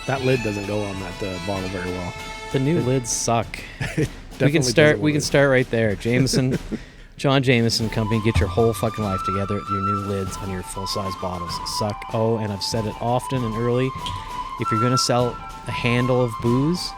That lid doesn't go on that bottle very well. The new lids suck. We can start right there. Jameson, John Jameson Company, get your whole fucking life together with your new lids on your full-size bottles. Suck. Oh, and I've said it often and early. If you're going to sell a handle of booze,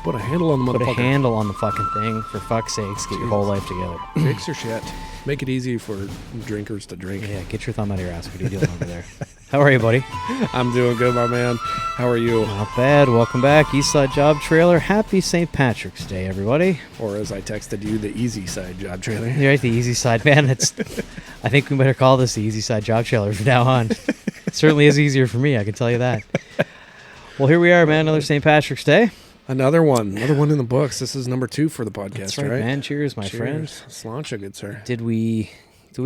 put a handle on the motherfucker. Put a handle on the fucking thing. For fuck's sakes, get your whole life together. Fix your shit. Make it easy for drinkers to drink. Yeah, get your thumb out of your ass. What are you doing over there? How are you, buddy? I'm doing good, my man. How are you? Not bad. Welcome back. Eastside Job trailer. Happy St. Patrick's Day, everybody. Or as I texted you, the Eastside Job trailer. You're right, the Easy Side, man. I think we better call this the Eastside Job trailer from now on. It certainly is easier for me, I can tell you that. Well, here we are, man. Another St. Patrick's Day. Another one in the books. This is number 2 for the podcast. That's right, right? Man. Cheers, my friend. Sláinte, good sir. Did we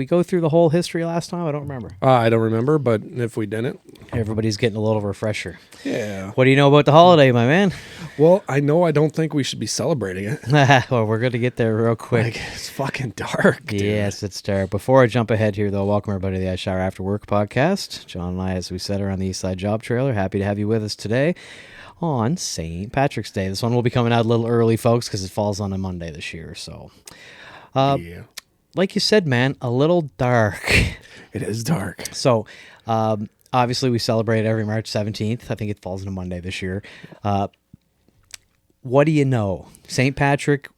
go through the whole history last time? I don't remember. I don't remember, but if we didn't, everybody's getting a little refresher. Yeah. What do you know about the holiday, my man? Well, I don't think we should be celebrating it. Well, we're going to get there real quick. It's fucking dark, dude. Yes, it's dark. Before I jump ahead here, though, welcome everybody to the I Shower After Work podcast. John and I, as we said, are on the Eastside Job trailer. Happy to have you with us today on St. Patrick's Day. This one will be coming out a little early, folks, because it falls on a Monday this year. So, yeah. Like you said, man, a little dark. It is dark. So, obviously, we celebrate every March 17th. I think it falls on a Monday this year. What do you know? St. Patrick,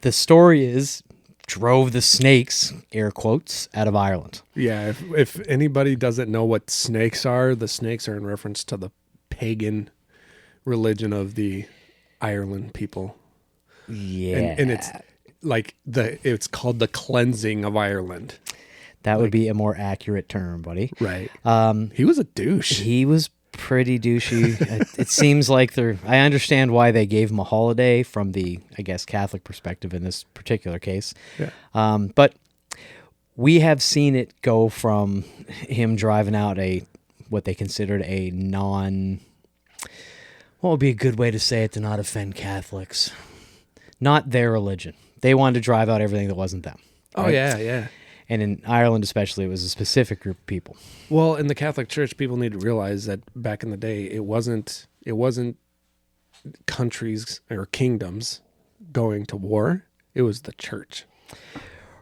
the story is, drove the snakes, air quotes, out of Ireland. Yeah, if anybody doesn't know what snakes are, the snakes are in reference to the pagan religion of the Ireland people. Yeah. And it's like it's called the cleansing of Ireland. That would be a more accurate term, buddy. Right. He was a douche. He was pretty douchey. It seems like I understand why they gave him a holiday from the, I guess, Catholic perspective in this particular case. Yeah. But we have seen it go from him driving out what they considered a what would be a good way to say it to not offend Catholics? Not their religion. They wanted to drive out everything that wasn't them. Right? Oh, yeah. And in Ireland especially, it was a specific group of people. Well, in the Catholic Church, people need to realize that back in the day, it wasn't countries or kingdoms going to war. It was the church.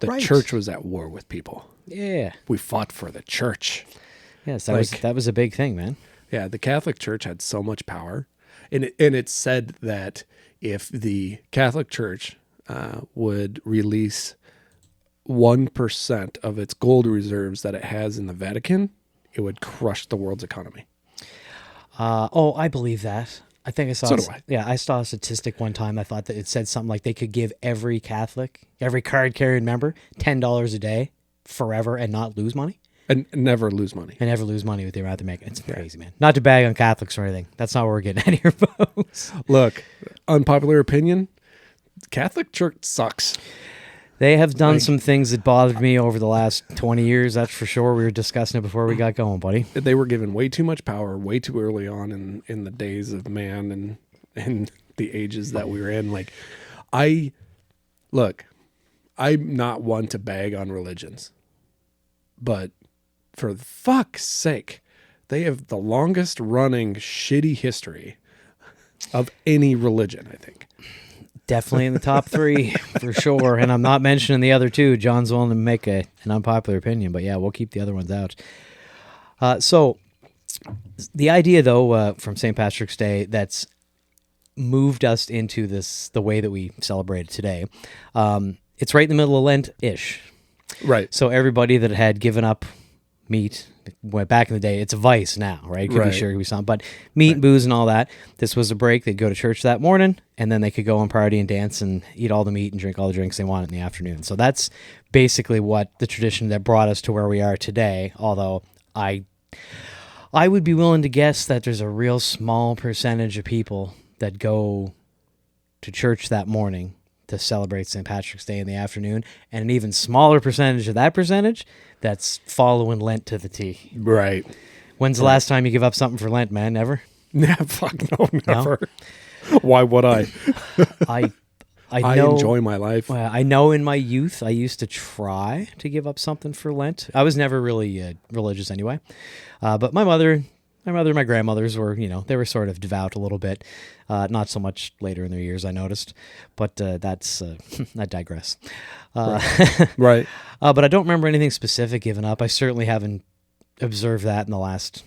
The church was at war with people. Yeah. We fought for the church. Yes, that was a big thing, man. Yeah, the Catholic Church had so much power. And it's said that if the Catholic Church would release 1% of its gold reserves that it has in the Vatican, it would crush the world's economy. I believe that. I think I saw. So do I. Yeah, I saw a statistic one time. I thought that it said something like they could give every Catholic, every card-carrying member, $10 a day forever and not lose money. And never lose money. And never lose money with the amount they make. It's crazy, man. Not to bag on Catholics or anything. That's not what we're getting at here, folks. Look, unpopular opinion, Catholic Church sucks. They have done some things that bothered me over the last 20 years, that's for sure. We were discussing it before we got going, buddy. They were given way too much power way too early on in the days of man and the ages that we were in. Like, I'm not one to bag on religions, but for fuck's sake, they have the longest running shitty history of any religion, I think. Definitely in the top 3 for sure. And I'm not mentioning the other 2. John's willing to make an unpopular opinion, but yeah, we'll keep the other ones out. So the idea, though, from St. Patrick's Day that's moved us into the way that we celebrate it today, it's right in the middle of Lent-ish. Right. So everybody that had given up meat, back in the day, it's a vice now, right? Could be sugar, could be something, but meat and booze and all that. This was a break. They'd go to church that morning, and then they could go and party and dance and eat all the meat and drink all the drinks they wanted in the afternoon. So that's basically what the tradition that brought us to where we are today, although I would be willing to guess that there's a real small percentage of people that go to church that morning to celebrate St. Patrick's Day in the afternoon, and an even smaller percentage of that percentage that's following Lent to the T. Right. When's the last time you give up something for Lent, man? Never? Yeah, fuck no, never. No? Why would I? I enjoy my life. I know in my youth I used to try to give up something for Lent. I was never really religious anyway. But my mother My mother and my grandmothers were, they were sort of devout a little bit. Not so much later in their years, I noticed. But that's, I digress. Right. But I don't remember anything specific given up. I certainly haven't observed that in the last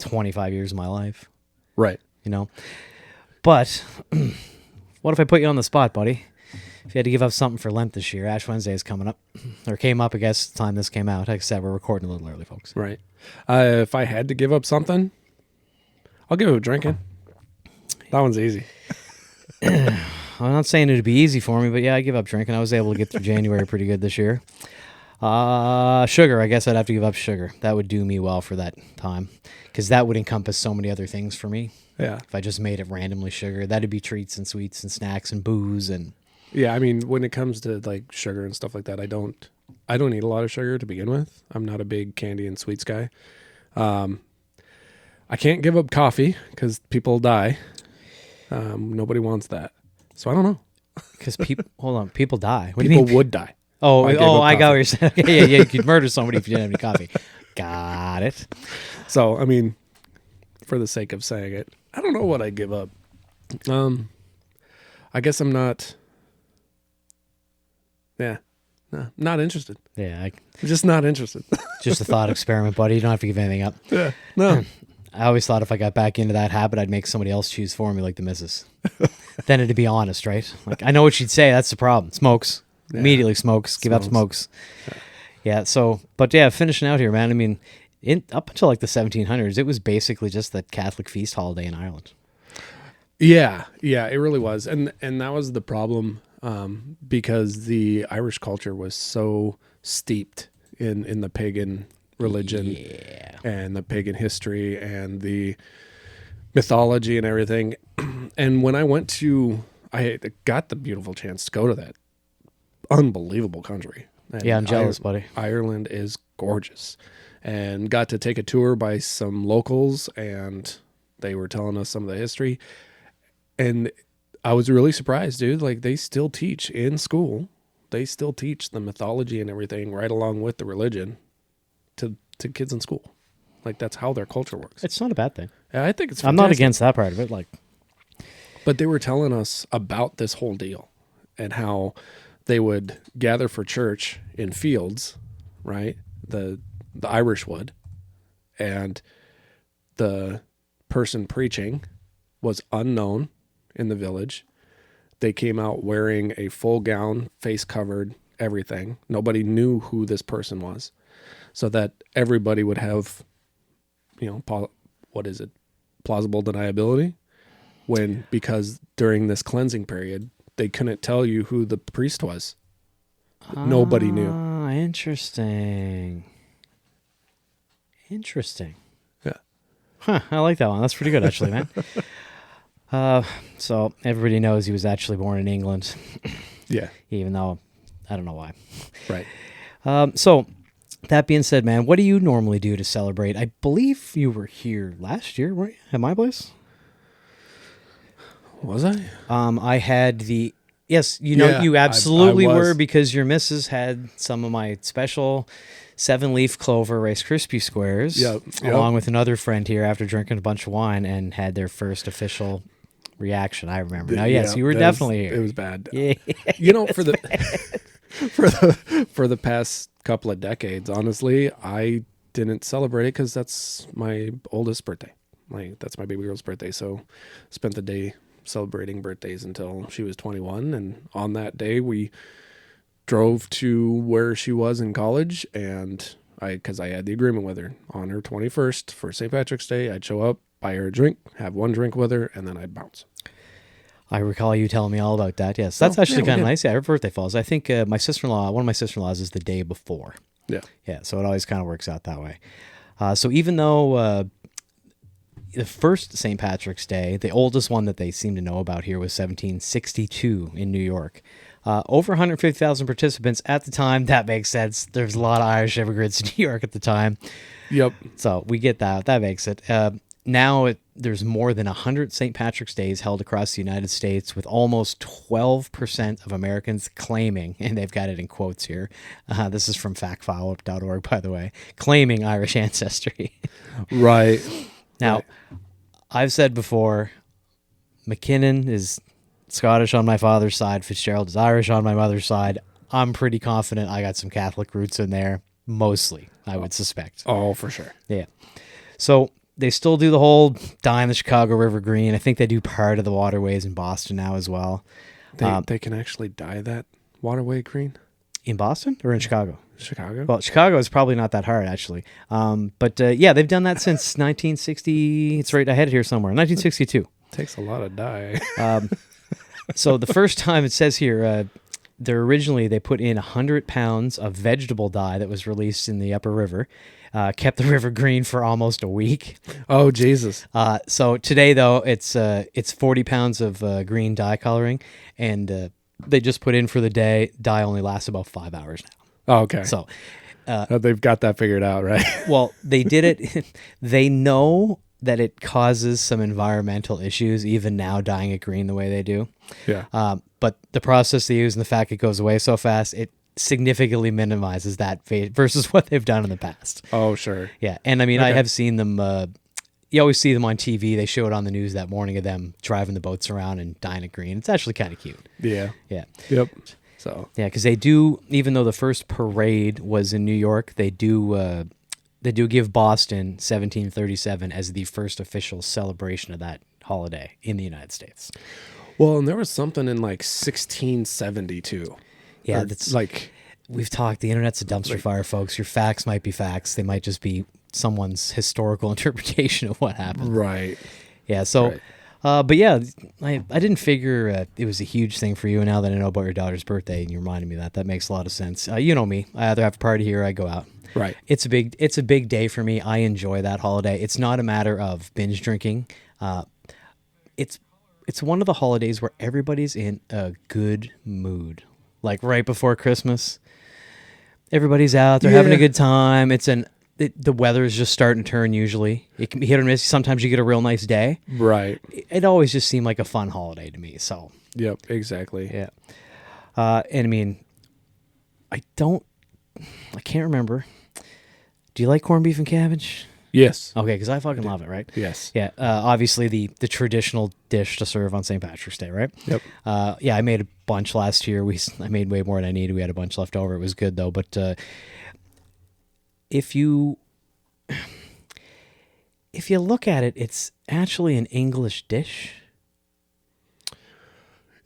25 years of my life. Right. But what if I put you on the spot, buddy? If you had to give up something for Lent this year, Ash Wednesday is coming up, or came up, I guess, the time this came out. Like I said, we're recording a little early, folks. Right. If I had to give up something, I'll give up drinking. That one's easy. I'm not saying it'd be easy for me, but yeah, I give up drinking. I was able to get through January pretty good this year. Sugar, I guess I'd have to give up sugar. That would do me well for that time, because that would encompass so many other things for me. Yeah. If I just made it randomly sugar, that'd be treats and sweets and snacks and booze and. Yeah, I mean, when it comes to like sugar and stuff like that, I don't eat a lot of sugar to begin with. I'm not a big candy and sweets guy. I can't give up coffee because people die. Nobody wants that. So I don't know. Because hold on, people die. What do people you mean? would die. I got what you're saying. Yeah, you could murder somebody if you didn't have any coffee. Got it. So, I mean, for the sake of saying it, I don't know what I give up. I guess I'm not. Yeah, no, not interested. Yeah, I'm just not interested. Just a thought experiment, buddy. You don't have to give anything up. Yeah, no. I always thought if I got back into that habit, I'd make somebody else choose for me, like the missus. Then it'd be honest, right? Like I know what she'd say. That's the problem. Smokes. Yeah. Immediately smokes. Give up smokes. Yeah. So, but yeah, finishing out here, man. I mean, up until like the 1700s, it was basically just the Catholic feast holiday in Ireland. Yeah, it really was, and that was the problem. Because the Irish culture was so steeped in the pagan religion and the pagan history and the mythology and everything. And when I got the beautiful chance to go to that unbelievable country. And yeah, I'm jealous, buddy. Ireland is gorgeous. And got to take a tour by some locals, and they were telling us some of the history. And I was really surprised, dude. Like, they still teach in school. They still teach the mythology and everything right along with the religion to kids in school. Like, that's how their culture works. It's not a bad thing. Yeah, I think it's fantastic. I'm not against that part of it. But they were telling us about this whole deal and how they would gather for church in fields, right? The Irish would. And the person preaching was unknown in the village. They came out wearing a full gown, face covered, everything. Nobody knew who this person was, so that everybody would have, plausible deniability, because during this cleansing period, they couldn't tell you who the priest was. Nobody knew. Interesting. Yeah. Huh, I like that one. That's pretty good, actually, man. So everybody knows he was actually born in England. Yeah. Even though I don't know why. Right. So that being said, man, what do you normally do to celebrate? I believe you were here last year, weren't you, at my place? Was I? I had yes, you absolutely I was. were, because your missus had some of my special 7-leaf clover Rice Krispie squares, along with another friend here after drinking a bunch of wine, and had their first official reaction. I remember. Now, yes, you were definitely here. It was bad. Yeah. For the past couple of decades, honestly, I didn't celebrate it because that's my oldest birthday. That's my baby girl's birthday. So spent the day celebrating birthdays until she was 21. And on that day, we drove to where she was in college, and because I had the agreement with her on her 21st for St. Patrick's Day, I'd show up, buy her a drink, have one drink with her, and then I'd bounce. I recall you telling me all about that. Yes, that's actually kind of nice. Yeah, her birthday falls. I think one of my sister-in-laws is the day before. Yeah. Yeah, so it always kind of works out that way. So even though the first St. Patrick's Day, the oldest one that they seem to know about here, was 1762 in New York. Over 150,000 participants at the time. That makes sense. There's a lot of Irish immigrants in New York at the time. Yep. So we get that. That makes it. Now there's more than 100 St. Patrick's Days held across the United States, with almost 12% of Americans claiming, and they've got it in quotes here, this is from factfile.org, by the way, claiming Irish ancestry. Right. Now, Right. I've said before, McKinnon is Scottish on my father's side. Fitzgerald is Irish on my mother's side. I'm pretty confident I got some Catholic roots in there, mostly, I would suspect. Oh, for sure. Yeah. So they still do the whole dyeing the Chicago River green. I think they do part of the waterways in Boston now as well. They can actually dye that waterway green. In Boston or in Chicago? Chicago. Well, Chicago is probably not that hard, actually. But yeah, they've done that since 1960. It's right, I had it here somewhere. 1962. Takes a lot of dye. So the first time it says here, they put in 100 pounds of vegetable dye that was released in the upper river, kept the river green for almost a week. Oh, Jesus. So today though, it's 40 pounds of green dye coloring, and they just put in for the day. Dye only lasts about 5 hours now. Oh, okay. So They've got that figured out, right? well, they did it. They know that it causes some environmental issues, even now dyeing it green the way they do. Yeah. But the process they use and the fact it goes away so fast, it significantly minimizes that fate versus what they've done in the past. Oh, sure. Yeah. And I mean, I Okay. have seen them, you always see them on TV. They show it on the news that morning of them driving the boats around and dyeing it green. It's actually kind of cute. Yeah. Yeah. Yep. So. Yeah, because they do, even though the first parade was in New York, they do give Boston 1737 as the first official celebration of that holiday in the United States. Well, and there was something in like 1672. Yeah, Or, that's like, we've talked. The internet's a dumpster fire, folks. Your facts might be facts. They might just be someone's historical interpretation of what happened. right. Yeah. So, Right. but yeah, I didn't figure it was a huge thing for you. And now that I know about your daughter's birthday, and you reminded me that makes a lot of sense. You know me. I either have a party here, or I go out. Right. It's a big day for me. I enjoy that holiday. It's not a matter of binge drinking. It's one of the holidays where everybody's in a good mood. Like right before Christmas, everybody's out. They're having a Yeah. good time. The weather is just starting to turn. Usually, it can be hit or miss. Sometimes you get a real nice day. Right. It always just seemed like a fun holiday to me. So Yep. Exactly. yeah, and I mean, I can't remember. Do you like corned beef and cabbage? Yes. Okay, because I fucking love it, right? Yes. Yeah, obviously the traditional dish to serve on St. Patrick's Day, right? Yep. Yeah, I made a bunch last year. I made way more than I needed. We had a bunch left over. It was good though. But if you look at it, it's actually an English dish.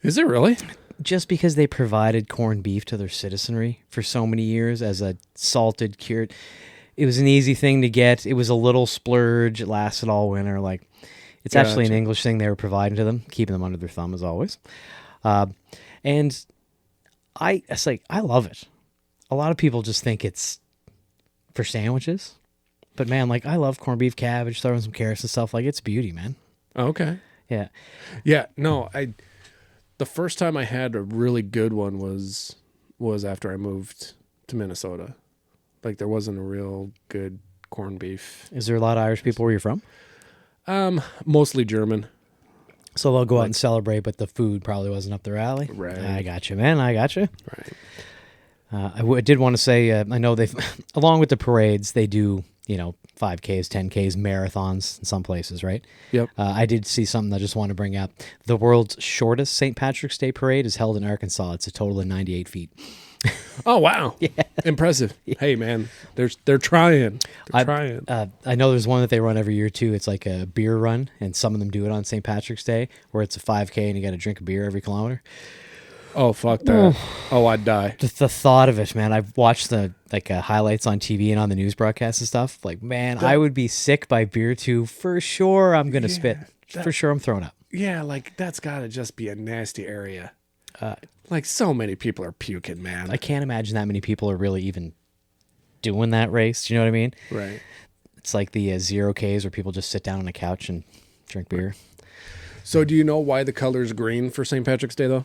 Is it really? Just because they provided corned beef to their citizenry for so many years as a salted, cured. It was an easy thing to get. It was a little splurge. It lasted all winter. Like, it's actually an Gotcha. English thing they were providing to them, keeping them under their thumb as always. And I love it. A lot of people just think it's for sandwiches, but man, like I love corned beef, cabbage, throwing some carrots and stuff. Like it's beauty, man. Okay. Yeah. Yeah. No, the first time I had a really good one was after I moved to Minnesota. Like there wasn't a real good corned beef. Is there a lot of Irish people where you're from? Mostly German. So they'll go out and celebrate, but the food probably wasn't up their alley. Right. I got you, man. I got you. Right. I did want to say, I know they've, along with the parades, they do, 5Ks, 10Ks, marathons in some places, right? Yep. I did see something I just want to bring up. The world's shortest St. Patrick's Day parade is held in Arkansas. It's a total of 98 feet. Oh wow. Yeah. Impressive. Hey man, they're trying. They're trying. I know there's one that they run every year too. It's like a beer run, and some of them do it on St. Patrick's Day, where it's a 5K and you got to drink a beer every kilometer. Oh fuck that. Oh, I'd die. Just the thought of it, man. I've watched the highlights on TV and on the news broadcasts and stuff. Like, man, I would be sick by beer too for sure. I'm gonna spit for sure. I'm throwing up. Yeah, like that's gotta just be a nasty area. Like so many people are puking, man. I can't imagine that many people are really even doing that race. Do you know what I mean? Right. It's like the 0Ks where people just sit down on a couch and drink beer. So do you know why the color's green for St. Patrick's Day though?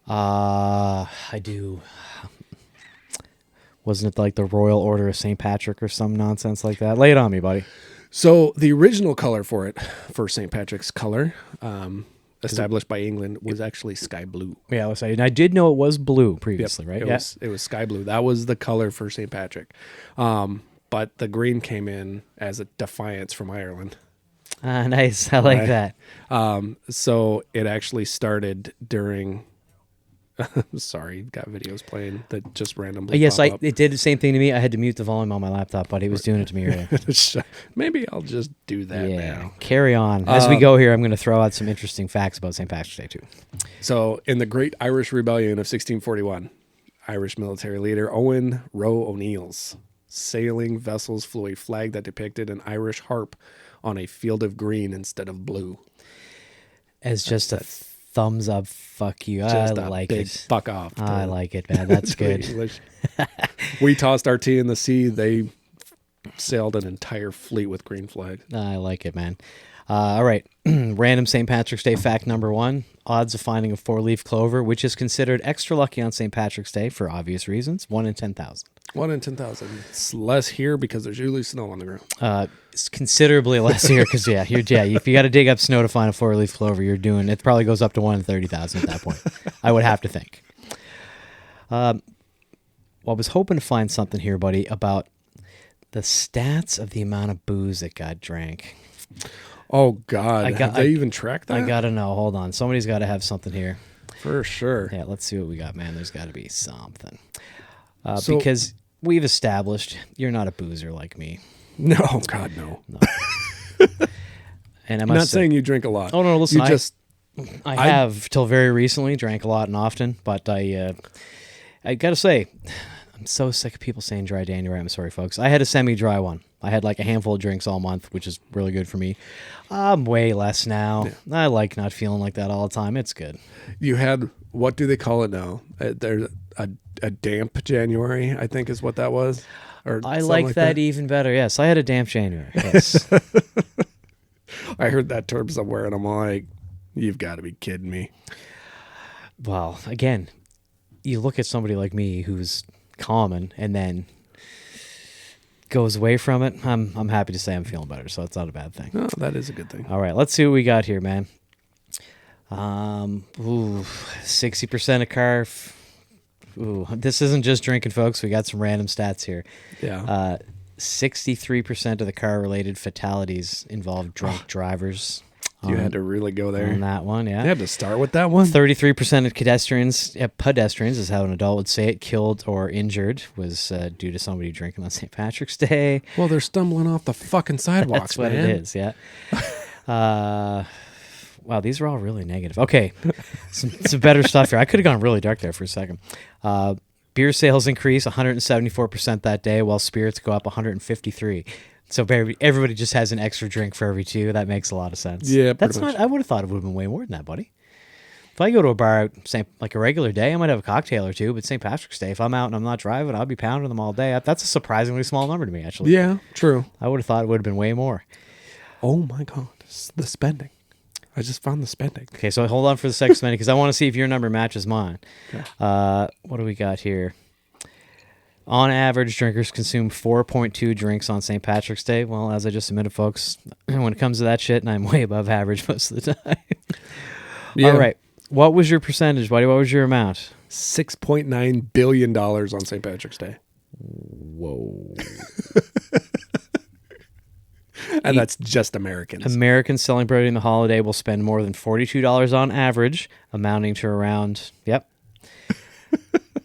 I do. Wasn't it like the Royal Order of St. Patrick or some nonsense like that? Lay it on me, buddy. So the original color for St. Patrick's color, established by England, was actually sky blue. Yeah, and I did know it was blue previously, right? It was sky blue. That was the color for St. Patrick. But the green came in as a defiance from Ireland. Nice. I like Right. that. So it actually started during. Sorry, got videos playing that just randomly. Yes, pop up. it did the same thing to me. I had to mute the volume on my laptop, but it was doing it to me earlier. Maybe I'll just do that now. Carry on. As we go here, I'm going to throw out some interesting facts about St. Patrick's Day, too. So, in the Great Irish Rebellion of 1641, Irish military leader Owen Roe O'Neill's sailing vessels flew a flag that depicted an Irish harp on a field of green instead of blue. As just a thumbs up, fuck you. I like big it. Fuck off. I like it, man. That's good. We tossed our tea in the sea. They sailed an entire fleet with green flags. I like it, man. All right. Random St. Patrick's Day fact number 1. Odds of finding a 4-leaf clover, which is considered extra lucky on St. Patrick's Day for obvious reasons, 1 in 10,000. 1 in 10,000. It's less here because there's usually snow on the ground. It's considerably less here because, if you got to dig up snow to find a 4-leaf clover, it probably goes up to 1 in 30,000 at that point. I would have to think. I was hoping to find something here, buddy, about the stats of the amount of booze that got drank. Oh, God. Have they even tracked that? I got to know. Hold on. Somebody's got to have something here. For sure. Yeah, let's see what we got, man. There's got to be something. Because we've established you're not a boozer like me. No, God, no. And I'm not saying you drink a lot. Oh, no, listen. I I have, till very recently, drank a lot and often, but I got to say, I'm so sick of people saying dry January. I'm sorry, folks. I had a semi-dry one. I had like a handful of drinks all month, which is really good for me. I'm way less now. Yeah. I like not feeling like that all the time. It's good. You had, what do they call it now? There's a damp January, I think is what that was. Or I like that even better. Yes, I had a damp January. Yes. I heard that term somewhere, and I'm like, you've got to be kidding me. Well, again, you look at somebody like me who's common and then goes away from it. I'm happy to say I'm feeling better, so it's not a bad thing. No, that is a good thing. All right, let's see what we got here, man. 60% of car. This isn't just drinking, folks. We got some random stats here. Yeah. 63% of the car-related fatalities involve drunk drivers. You had to really go there. On that one, yeah. You had to start with that one? 33% of pedestrians is how an adult would say it, killed or injured was due to somebody drinking on St. Patrick's Day. Well, they're stumbling off the fucking sidewalks, That's what it is, yeah. Wow, these are all really negative. Okay, some better stuff here. I could have gone really dark there for a second. Beer sales increase 174% that day, while spirits go up 153%. So everybody just has an extra drink for every 2. That makes a lot of sense. Yeah, that's not. I would have thought it would have been way more than that, buddy. If I go to a bar, like a regular day, I might have a cocktail or 2. But St. Patrick's Day, if I'm out and I'm not driving, I'll be pounding them all day. That's a surprisingly small number to me, actually. Yeah, true. I would have thought it would have been way more. Oh my God, the spending! I just found the spending. Okay, so hold on for the second minute because I want to see if your number matches mine. Okay. What do we got here? On average, drinkers consume 4.2 drinks on St. Patrick's Day. Well, as I just admitted, folks, when it comes to that shit, I'm way above average most of the time. Yeah. All right. What was your percentage, buddy? What was your amount? $6.9 billion on St. Patrick's Day. Whoa. And that's just Americans. Americans celebrating the holiday will spend more than $42 on average, amounting to around,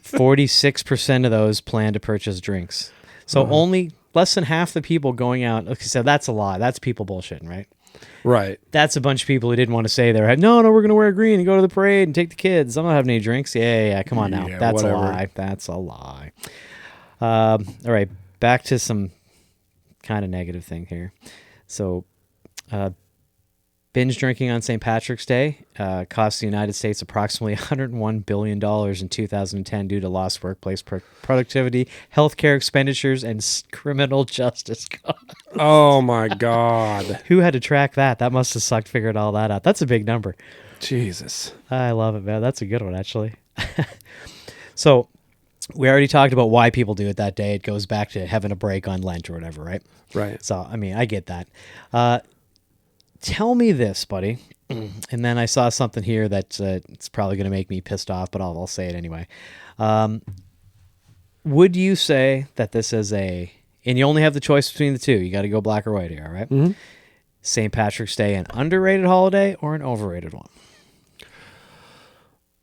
46% of those plan to purchase drinks. So only less than half the people going out. Okay, so that's a lie. That's people bullshitting, right? Right. That's a bunch of people who didn't want to say they're no, we're going to wear green and go to the parade and take the kids. I'm not having any drinks. Yeah. Come on now. That's whatever. A lie. That's a lie. All right. Back to some kind of negative thing here. So, binge drinking on St. Patrick's Day cost the United States approximately $101 billion in 2010 due to lost workplace productivity, healthcare expenditures, and criminal justice costs. Oh, my God. Who had to track that? That must have sucked figuring all that out. That's a big number. Jesus. I love it, man. That's a good one, actually. So, we already talked about why people do it that day. It goes back to having a break on Lent or whatever, right? Right. So, I mean, I get that. Tell me this, buddy. And then I saw something here that it's probably going to make me pissed off, but I'll say it anyway. Would you say that this is and you only have the choice between the two. You got to go black or white here, all right? Mm-hmm. St. Patrick's Day an underrated holiday or an overrated one?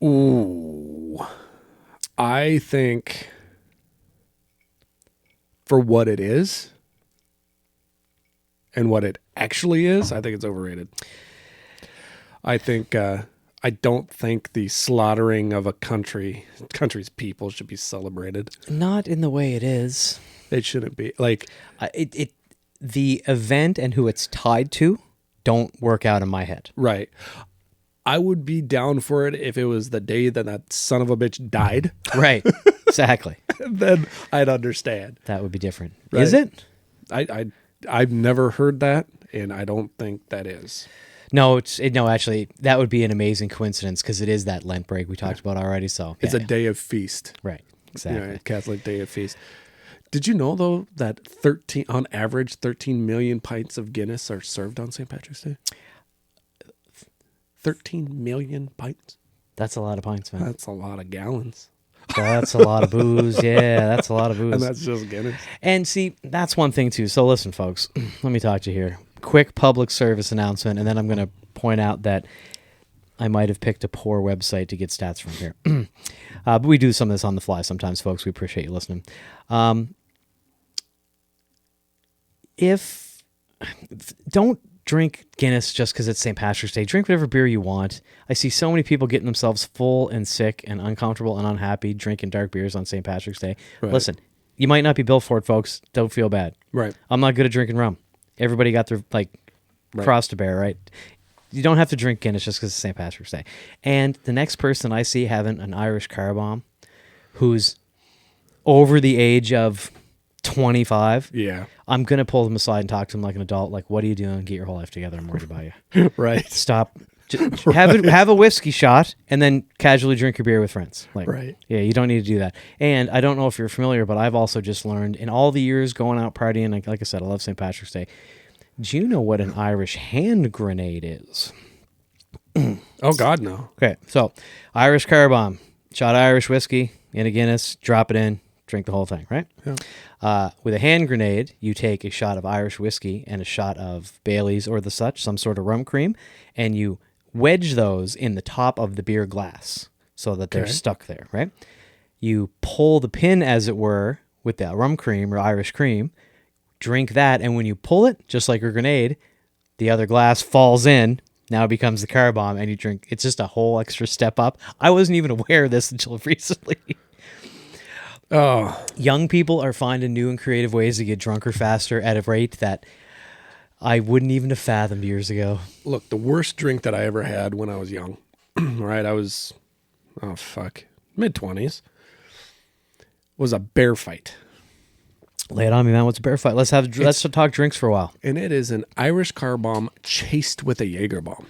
Ooh. I think for what it is and what it actually is, I think it's overrated. I think I don't think the slaughtering of a country's people should be celebrated. Not in the way it is. It shouldn't be. Like the event and who it's tied to don't work out in my head. Right. I would be down for it if it was the day that son of a bitch died. Right. Exactly. Then I'd understand. That would be different. Right? Is it? I've never heard that, and I don't think that is. No, actually, that would be an amazing coincidence because it is that Lent break we talked about already. So it's a day of feast. Right. Exactly. Catholic day of feast. Did you know, though, that on average, 13 million pints of Guinness are served on St. Patrick's Day? 13 million pints? That's a lot of pints, man. That's a lot of gallons. That's a lot of booze. Yeah, that's a lot of booze. And that's just Guinness. And see, that's one thing, too. So listen, folks, let me talk to you here. Quick public service announcement, and then I'm going to point out that I might have picked a poor website to get stats from here. But we do some of this on the fly sometimes, folks. We appreciate you listening. Don't drink Guinness just because it's St. Patrick's Day. Drink whatever beer you want. I see so many people getting themselves full and sick and uncomfortable and unhappy drinking dark beers on St. Patrick's Day. Right. Listen, you might not be built for it, folks. Don't feel bad. Right. I'm not good at drinking rum. Everybody got their cross to bear, right? You don't have to drink Guinness just because it's St. Patrick's Day. And the next person I see having an Irish car bomb who's over the age of 25, yeah, I'm going to pull them aside and talk to them like an adult. Like, what are you doing? Get your whole life together. I'm worried about you. Right. Stop. Have a whiskey shot and then casually drink your beer with friends. Like, right. Yeah, you don't need to do that. And I don't know if you're familiar, but I've also just learned in all the years going out partying, like I said, I love St. Patrick's Day. Do you know what an Irish hand grenade is? Oh, God, no. Okay, so Irish car bomb, shot of Irish whiskey in a Guinness, drop it in, drink the whole thing, right? Yeah. With a hand grenade, you take a shot of Irish whiskey and a shot of Bailey's or the such, some sort of rum cream, and you wedge those in the top of the beer glass so that they're stuck there, right? You pull the pin, as it were, with that rum cream or Irish cream, drink that, and when you pull it, just like a grenade, the other glass falls in, now it becomes the car bomb, and you drink. It's just a whole extra step up. I wasn't even aware of this until recently. Oh. Young people are finding new and creative ways to get drunker faster at a rate that I wouldn't even have fathomed years ago. Look, the worst drink that I ever had when I was young, right? I was, mid-20s, was a bear fight. Lay it on me, man. What's a bear fight? Let's talk drinks for a while. And it is an Irish car bomb chased with a Jaeger bomb.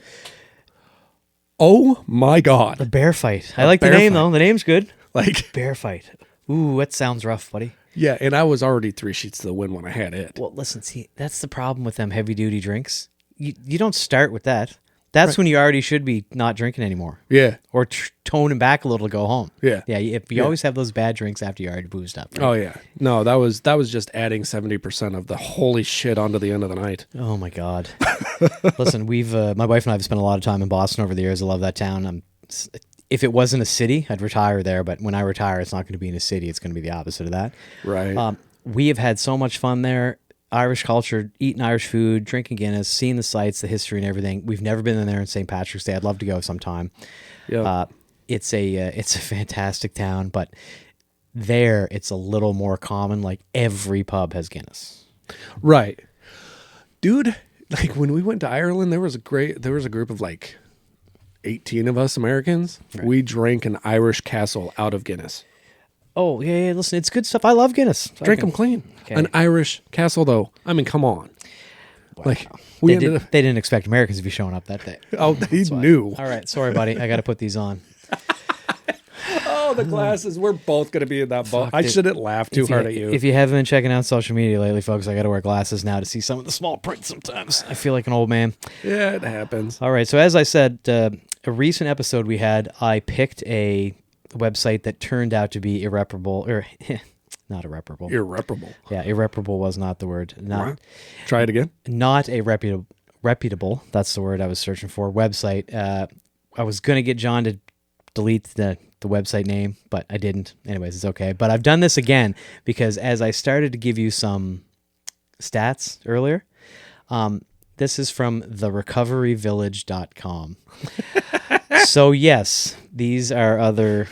Oh my God. A bear fight. I like the name, though. The name's good. Like bear fight. Ooh, that sounds rough, buddy. Yeah, and I was already 3 sheets to the wind when I had it. Well, listen, see, that's the problem with them heavy-duty drinks. You don't start with that. That's when you already should be not drinking anymore. Yeah. Or toning back a little to go home. Yeah. Yeah, you always have those bad drinks after you already boozed up. Right? Oh, yeah. No, that was just adding 70% of the holy shit onto the end of the night. Oh, my God. Listen, my wife and I have spent a lot of time in Boston over the years. I love that town. If it wasn't a city, I'd retire there. But when I retire, it's not going to be in a city. It's going to be the opposite of that. Right. We have had so much fun there. Irish culture, eating Irish food, drinking Guinness, seeing the sights, the history and everything. We've never been in there on St. Patrick's Day. I'd love to go sometime. Yeah. It's a fantastic town, but there it's a little more common. Like every pub has Guinness. Right. Dude, like when we went to Ireland, there was a group of like 18 of us Americans. Right. We drank an Irish Castle out of Guinness. Oh, yeah, listen, it's good stuff. I love Guinness. Drink them clean. Okay. An Irish Castle, though. I mean, come on. Wow. Like they didn't expect Americans to be showing up that day. Oh, they knew. All right, sorry, buddy. I got to put these on. Oh, the glasses. We're both going to be in that boat. I shouldn't laugh too hard at you. If you haven't been checking out social media lately, folks, I got to wear glasses now to see some of the small print sometimes. I feel like an old man. Yeah, it happens. All right, so as I said, a recent episode we had, I picked a website that turned out to be irreparable, or not irreparable. Irreparable. Yeah, irreparable was not the word. Try it again. Not a reputable reputable, that's the word I was searching for, website. I was going to get John to delete the website name, but I didn't. Anyways, it's okay. But I've done this again because as I started to give you some stats earlier, this is from therecoveryvillage.com. So yes, these are other,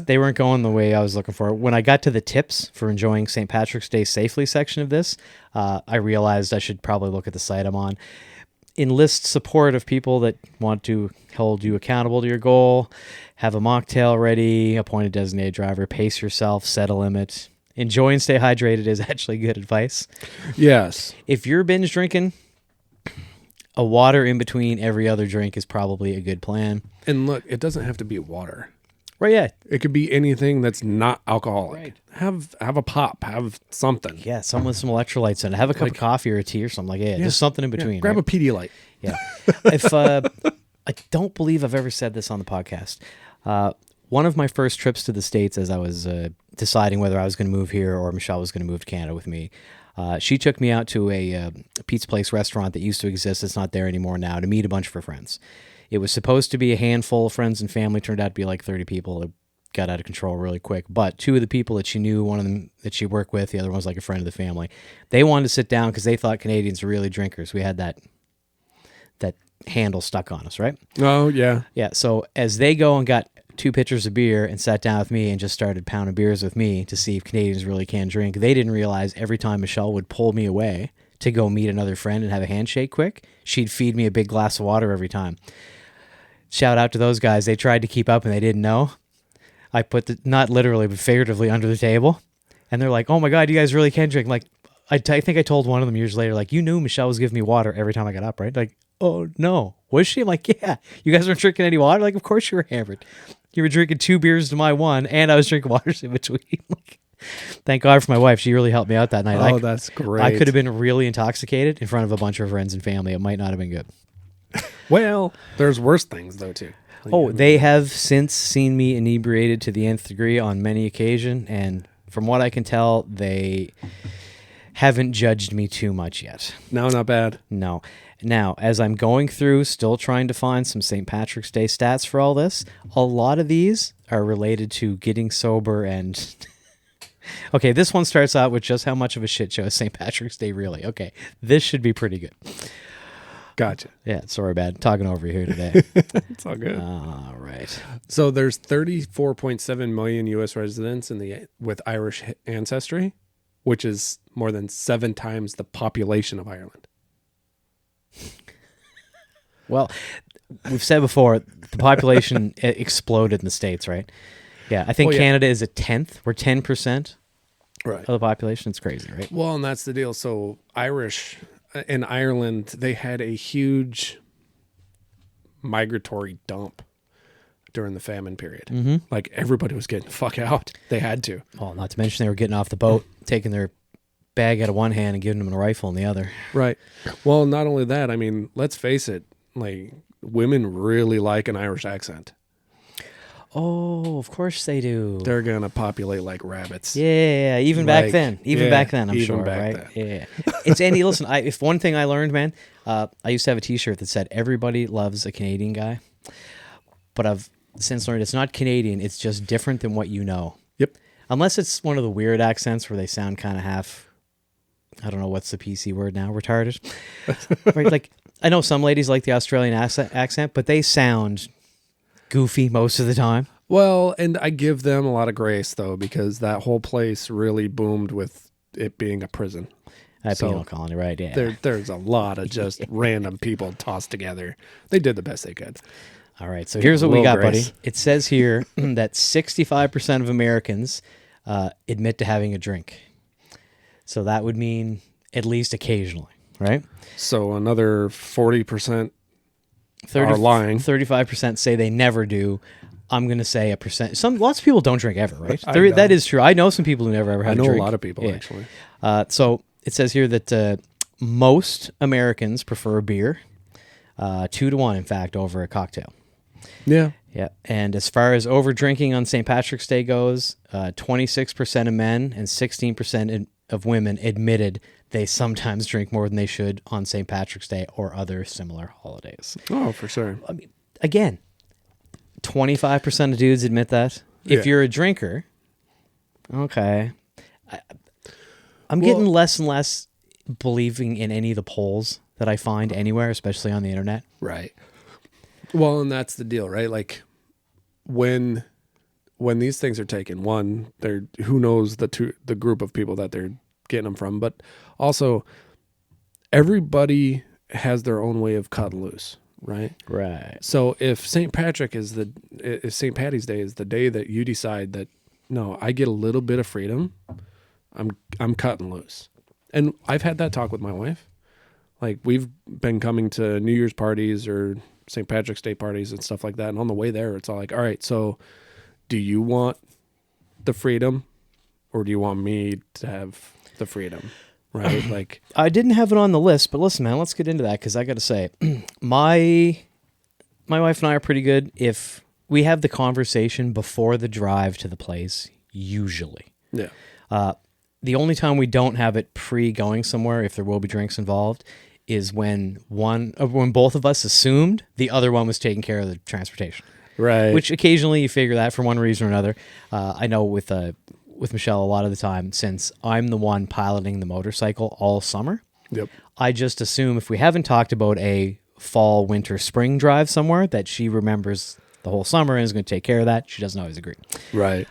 they weren't going the way I was looking for. When I got to the tips for enjoying St. Patrick's Day safely section of this, I realized I should probably look at the site I'm on. Enlist support of people that want to hold you accountable to your goal, have a mocktail ready, appoint a designated driver, pace yourself, set a limit. Enjoy and stay hydrated is actually good advice. Yes. If you're binge drinking, a water in between every other drink is probably a good plan. And look, it doesn't have to be water. Right, yeah. It could be anything that's not alcoholic. Right. Have a pop, have something. Yeah, something with some electrolytes in it. Have a cup of coffee or a tea or something like that. Yeah, just something in between. Grab right? a Pedialyte. Yeah. If I don't believe I've ever said this on the podcast. One of my first trips to the States as I was deciding whether I was going to move here or Michelle was going to move to Canada with me, she took me out to a Pizza Place restaurant that used to exist. It's not there anymore now, to meet a bunch of her friends. It was supposed to be a handful of friends and family. Turned out to be like 30 people. It got out of control really quick. But two of the people that she knew, one of them that she worked with, the other one was like a friend of the family, they wanted to sit down because they thought Canadians were really drinkers. We had that handle stuck on us, right? Oh, yeah. Yeah, so as they go and got 2 pitchers of beer and sat down with me and just started pounding beers with me to see if Canadians really can drink, they didn't realize every time Michelle would pull me away to go meet another friend and have a handshake quick, she'd feed me a big glass of water every time. Shout out to those guys. They tried to keep up and they didn't know. I put not literally, but figuratively under the table. And they're like, oh my God, you guys really can drink. I'm like, I think I told one of them years later, like, you knew Michelle was giving me water every time I got up, right? Like, oh no. Was she? I'm like, yeah. You guys weren't drinking any water? Like, of course you were hammered. You were drinking 2 beers to my 1, and I was drinking waters in between. Like, thank God for my wife. She really helped me out that night. Oh, that's great. I could have been really intoxicated in front of a bunch of friends and family. It might not have been good. Well, there's worse things, though, too. They have since seen me inebriated to the nth degree on many occasions, and from what I can tell, they haven't judged me too much yet. No, not bad. No. Now, as I'm going through, still trying to find some St. Patrick's Day stats for all this, a lot of these are related to getting sober and... Okay, this one starts out with just how much of a shit show is St. Patrick's Day really. Okay, this should be pretty good. Gotcha. Yeah, sorry, bad. Talking over here today. It's all good. All right. So there's 34.7 million U.S. residents with Irish ancestry, which is more than 7 times the population of Ireland. Well, we've said before, the population exploded in the States, right? Yeah, I think Canada is a 10th. We're 10% of the population. It's crazy, right? Well, and that's the deal. So Irish in Ireland, they had a huge migratory dump during the famine period. Mm-hmm. Like everybody was getting the fuck out. They had to. Well, not to mention they were getting off the boat, taking their bag out of one hand and giving them a rifle in the other. Right. Well, not only that, I mean, let's face it, like women really like an Irish accent. Oh, of course they do. They're going to populate like rabbits. Yeah, even back then. Back then, I'm sure, right? Then. Yeah. It's Andy, listen, if one thing I learned, man, I used to have a t-shirt that said, everybody loves a Canadian guy. But I've since learned it's not Canadian, it's just different than what you know. Yep. Unless it's one of the weird accents where they sound kind of half, I don't know, what's the PC word now? Retarded. Right? Like, I know some ladies like the Australian accent, but they sound goofy most of the time. Well, and I give them a lot of grace, though, because that whole place really boomed with it being a prison. Penal colony, right? Yeah. There's a lot of just random people tossed together. They did the best they could. All right, so here's what we got, buddy. It says here that 65% of Americans admit to having a drink. So that would mean at least occasionally, right? So another 40% are lying. 35% say they never do. I'm going to say a percent. Lots of people don't drink ever, right? That is true. I know some people who never ever had a drink. I know a lot of people, actually. So it says here that most Americans prefer a beer, 2-1, in fact, over a cocktail. Yeah. Yeah. And as far as over drinking on St. Patrick's Day goes, 26% of men and 16% of women admitted they sometimes drink more than they should on St. Patrick's Day or other similar holidays. Oh, for sure. I mean, again, 25% of dudes admit that. If you're a drinker, okay. I'm getting less and less believing in any of the polls that I find anywhere, especially on the internet. Right. Well, and that's the deal, right? Like when these things are taken, one, they're who knows the group of people that they're getting them from, but also everybody has their own way of cutting loose, right? Right. So if St. Patty's Day is the day that you decide that no, I get a little bit of freedom, I'm cutting loose. And I've had that talk with my wife. Like we've been coming to New Year's parties or St. Patrick's Day parties and stuff like that. And on the way there, it's all like, all right, so do you want the freedom or do you want me to have the freedom? Right? Like I didn't have it on the list, but listen, man, let's get into that because I got to say, my wife and I are pretty good if we have the conversation before the drive to the place, usually. Yeah. The only time we don't have it pre-going somewhere, if there will be drinks involved, is when both of us assumed the other one was taking care of the transportation. Right. Which occasionally you figure that for one reason or another. I know with Michelle a lot of the time, since I'm the one piloting the motorcycle all summer, Yep. I just assume if we haven't talked about a fall, winter, spring drive somewhere, that she remembers the whole summer and is going to take care of that. She doesn't always agree. Right.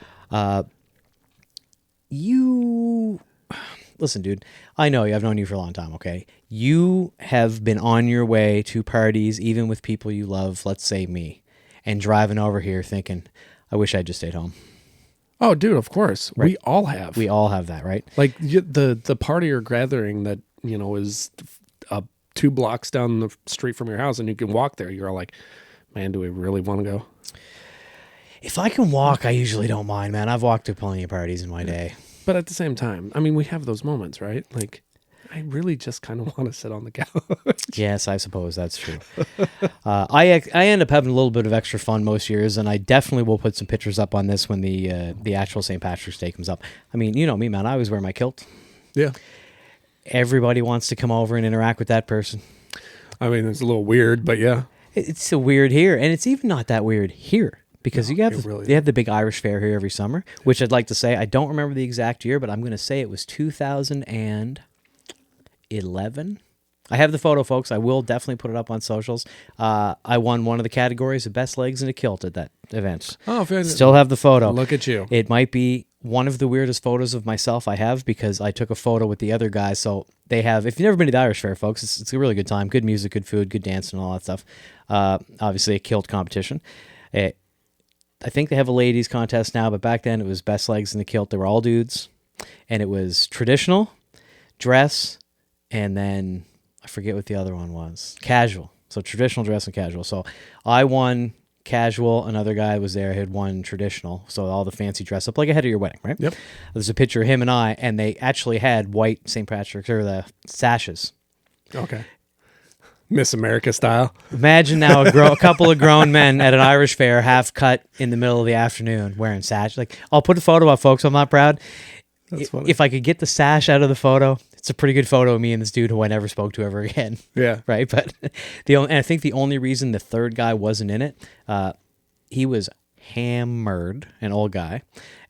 Listen, dude, I know you. I've known you for a long time, okay? You have been on your way to parties, even with people you love, let's say me, and driving over here thinking, I wish I just stayed home. Oh, dude, of course. Right. We all have. We all have that, right? Like the party or gathering that, is 2 blocks down the street from your house and you can walk there. You're all like, man, do we really want to go? If I can walk, I usually don't mind, man. I've walked to plenty of parties in my day. But at the same time, I mean, we have those moments, right? Like, I really just kind of want to sit on the couch. Yes, I suppose that's true. I end up having a little bit of extra fun most years, and I definitely will put some pictures up on this when the actual St. Patrick's Day comes up. I mean, you know me, man. I always wear my kilt. Yeah. Everybody wants to come over and interact with that person. I mean, it's a little weird, but yeah. It's so weird here, and it's even not that weird here. Because they have the big Irish fair here every summer, which I'd like to say, I don't remember the exact year, but I'm going to say it was 2011. I have the photo, folks. I will definitely put it up on socials. I won one of the categories of best legs in a kilt at that event. Oh, fair. Still have the photo. Look at you. It might be one of the weirdest photos of myself I have because I took a photo with the other guys. So they have, if you've never been to the Irish fair, folks, it's a really good time. Good music, good food, good dancing, and all that stuff. Obviously a kilt competition. I think they have a ladies contest now, but back then it was best legs in the kilt. They were all dudes, and it was traditional, dress, and then I forget what the other one was. Casual. So traditional, dress, and casual. So I won casual. Another guy was there, had won traditional. So all the fancy dress up like ahead of your wedding, right? Yep. There's a picture of him and I, and they actually had white St. Patrick's or the sashes. Okay. Miss America style. Imagine now a couple of grown men at an Irish fair, half cut in the middle of the afternoon, wearing sash. Like, I'll put a photo up, folks. I'm not proud. That's funny. If I could get the sash out of the photo, it's a pretty good photo of me and this dude who I never spoke to ever again. Yeah. Right. But and I think the only reason the third guy wasn't in it, he was hammered, an old guy,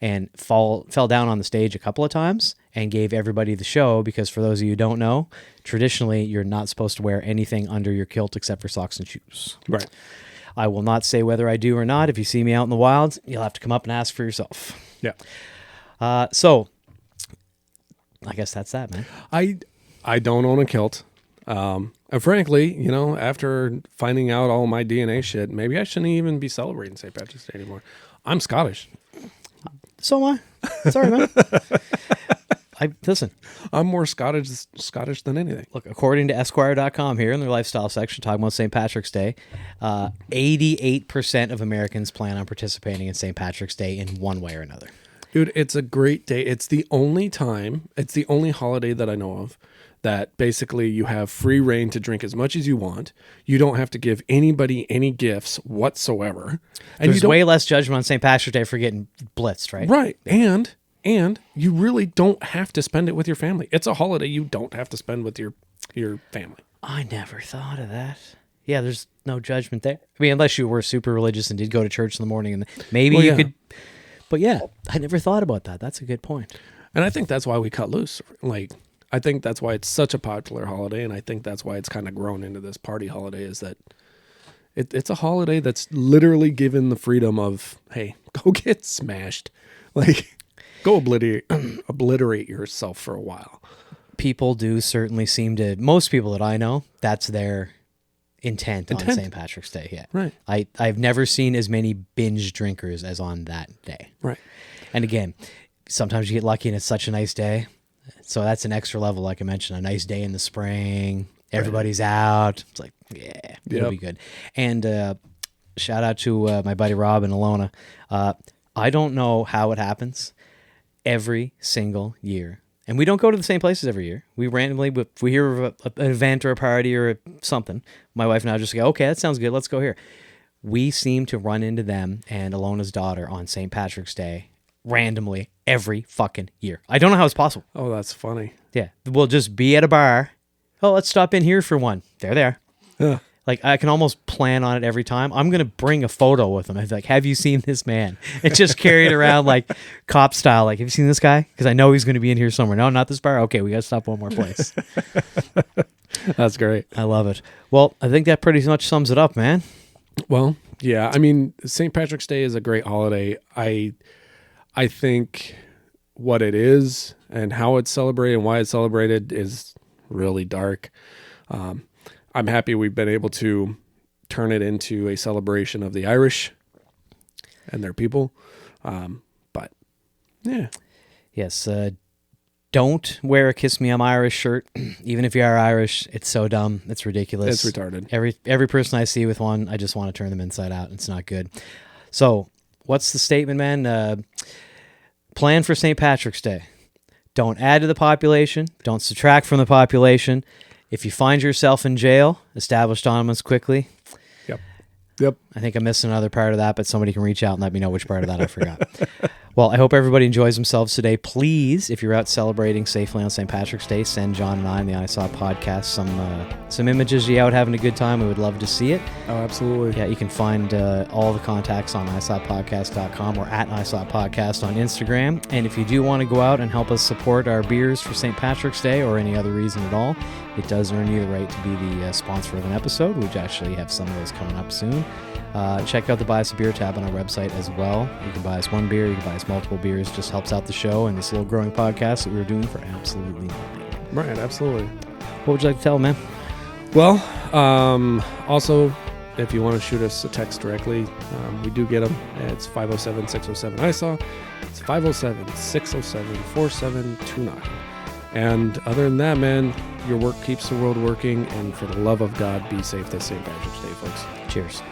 and fell down on the stage a couple of times and gave everybody the show because for those of you who don't know, traditionally you're not supposed to wear anything under your kilt except for socks and shoes. Right. I will not say whether I do or not. If you see me out in the wild, you'll have to come up and ask for yourself. Yeah. So I guess that's that, man. I don't own a kilt. And frankly, after finding out all my DNA shit, maybe I shouldn't even be celebrating St. Patrick's Day anymore. I'm Scottish. So am I. Sorry, man. Listen. I'm more Scottish than anything. Look, according to Esquire.com here in their lifestyle section, talking about St. Patrick's Day, 88% of Americans plan on participating in St. Patrick's Day in one way or another. Dude, it's a great day. It's the only holiday that I know of that basically you have free reign to drink as much as you want. You don't have to give anybody any gifts whatsoever. And there's way less judgment on St. Patrick's Day for getting blitzed, right? Right. And And you really don't have to spend it with your family. It's a holiday you don't have to spend with your family. I never thought of that. Yeah, there's no judgment there. I mean, unless you were super religious and did go to church in the morning, and maybe you could. But yeah, I never thought about that. That's a good point. And I think that's why we cut loose. Like, I think that's why it's such a popular holiday, and I think that's why it's kind of grown into this party holiday, is that it's a holiday that's literally given the freedom of, hey, go get smashed. Like, go obliterate yourself for a while. People do certainly seem to, most people that I know, that's their intent. On St. Patrick's Day. Yeah. Right. I've never seen as many binge drinkers as on that day. Right. And again, sometimes you get lucky and it's such a nice day. So that's an extra level, like I mentioned, a nice day in the spring. Everybody's out. It's like, yeah, it'll be good. And shout out to my buddy Rob and Alona. I don't know how it happens every single year. And we don't go to the same places every year. We randomly, if we hear of an event or a party or something, my wife and I just go, okay, that sounds good. Let's go here. We seem to run into them and Alona's daughter on St. Patrick's Day randomly every fucking year. I don't know how it's possible. Oh, that's funny. Yeah. We'll just be at a bar. Oh, let's stop in here for one. They're there. Yeah. Like, I can almost plan on it every time. I'm going to bring a photo with them. I'd be like, have you seen this man? And just carry it around like cop style. Like, have you seen this guy? Because I know he's going to be in here somewhere. No, not this bar. Okay, we got to stop one more place. That's great. I love it. Well, I think that pretty much sums it up, man. Well, yeah. I mean, St. Patrick's Day is a great holiday. I think what it is and how it's celebrated and why it's celebrated is really dark. I'm happy we've been able to turn it into a celebration of the Irish and their people. But yeah. Yes. Don't wear a Kiss Me I'm Irish shirt. Even if you are Irish, it's so dumb. It's ridiculous. It's retarded. Every person I see with one, I just want to turn them inside out. It's not good. So what's the statement, man? Plan for St. Patrick's Day. Don't add to the population. Don't subtract from the population. If you find yourself in jail, establish dominance quickly. Yep. I think I'm missing another part of that, but somebody can reach out and let me know which part of that I forgot. Well, I hope everybody enjoys themselves today. Please, if you're out celebrating safely on St. Patrick's Day, send John and I and the I Saw podcast some images of you out having a good time. We would love to see it. Oh, absolutely. Yeah, you can find all the contacts on isawpodcast.com or at isawpodcast on Instagram. And if you do want to go out and help us support our beers for St. Patrick's Day or any other reason at all, it does earn you the right to be the sponsor of an episode, which actually have some of those coming up soon. Check out the Buy Us a Beer tab on our website as well. You can buy us one beer, you can buy us multiple beers. Just helps out the show and this little growing podcast that we're doing for absolutely nothing. Right, absolutely. What would you like to tell, man? Well, also, if you want to shoot us a text directly, we do get them. It's 507-607-ISAW. It's 507-607-4729. And other than that, man, your work keeps the world working. And for the love of God, be safe this St. Patrick's Day, folks. Cheers.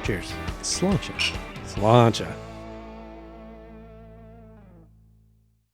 Cheers. Sláinte. Sláinte.